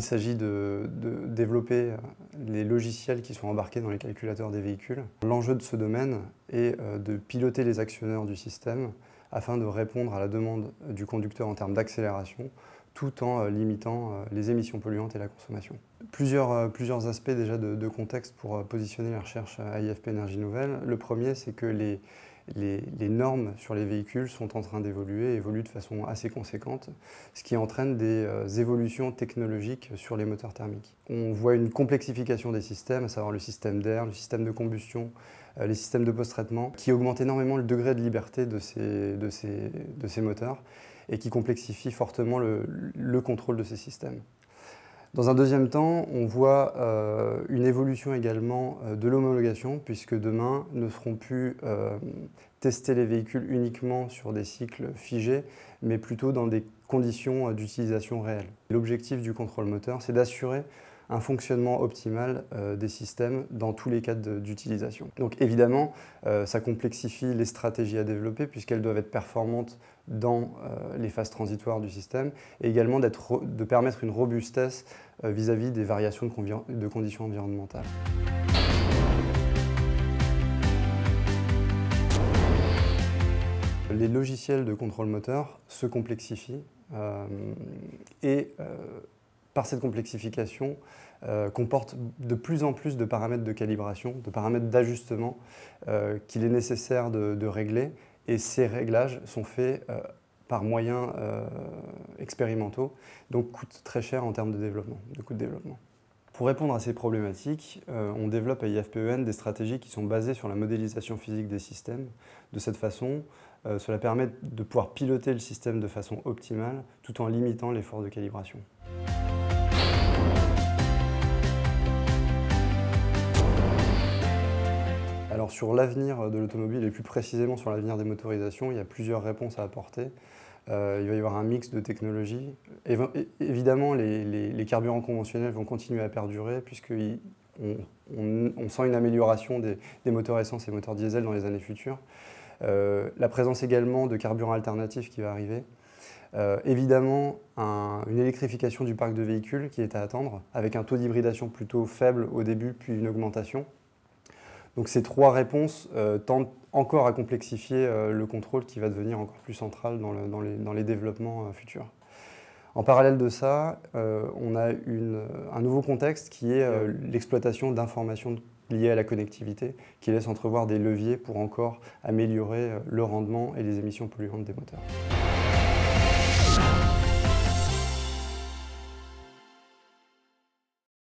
s'agit de développer les logiciels qui sont embarqués dans les calculateurs des véhicules. L'enjeu de ce domaine est de piloter les actionneurs du système afin de répondre à la demande du conducteur en termes d'accélération, tout en limitant les émissions polluantes et la consommation. Plusieurs aspects déjà de contexte pour positionner la recherche à IFP Énergie Nouvelle. Le premier, c'est que les normes sur les véhicules sont en train d'évoluer, évoluent de façon assez conséquente, ce qui entraîne des évolutions technologiques sur les moteurs thermiques. On voit une complexification des systèmes, à savoir le système d'air, le système de combustion, les systèmes de post-traitement, qui augmentent énormément le degré de liberté de ces moteurs et qui complexifient fortement le contrôle de ces systèmes. Dans un deuxième temps, on voit une évolution également de l'homologation, puisque demain ne seront plus tester les véhicules uniquement sur des cycles figés, mais plutôt dans des conditions d'utilisation réelles. L'objectif du contrôle moteur, c'est d'assurer un fonctionnement optimal des systèmes dans tous les cas d'utilisation. Donc évidemment, ça complexifie les stratégies à développer puisqu'elles doivent être performantes dans les phases transitoires du système et également de permettre une robustesse vis-à-vis des variations de conditions environnementales. Les logiciels de contrôle moteur se complexifient par cette complexification, comporte de plus en plus de paramètres de calibration, de paramètres d'ajustement qu'il est nécessaire de régler. Et ces réglages sont faits par moyens expérimentaux, donc coûtent très cher en termes de coût de développement. Pour répondre à ces problématiques, on développe à IFPEN des stratégies qui sont basées sur la modélisation physique des systèmes. De cette façon, cela permet de pouvoir piloter le système de façon optimale tout en limitant l'effort de calibration. Alors sur l'avenir de l'automobile et plus précisément sur l'avenir des motorisations, il y a plusieurs réponses à apporter. Il va y avoir un mix de technologies. Évidemment, les carburants conventionnels vont continuer à perdurer puisqu'on sent une amélioration des moteurs essence et moteurs diesel dans les années futures. La présence également de carburants alternatifs qui va arriver. Évidemment, une électrification du parc de véhicules qui est à attendre, avec un taux d'hybridation plutôt faible au début, puis une augmentation. Donc ces trois réponses tendent encore à complexifier le contrôle qui va devenir encore plus central dans les développements futurs. En parallèle de ça, on a un nouveau contexte qui est l'exploitation d'informations liées à la connectivité, qui laisse entrevoir des leviers pour encore améliorer le rendement et les émissions polluantes des moteurs.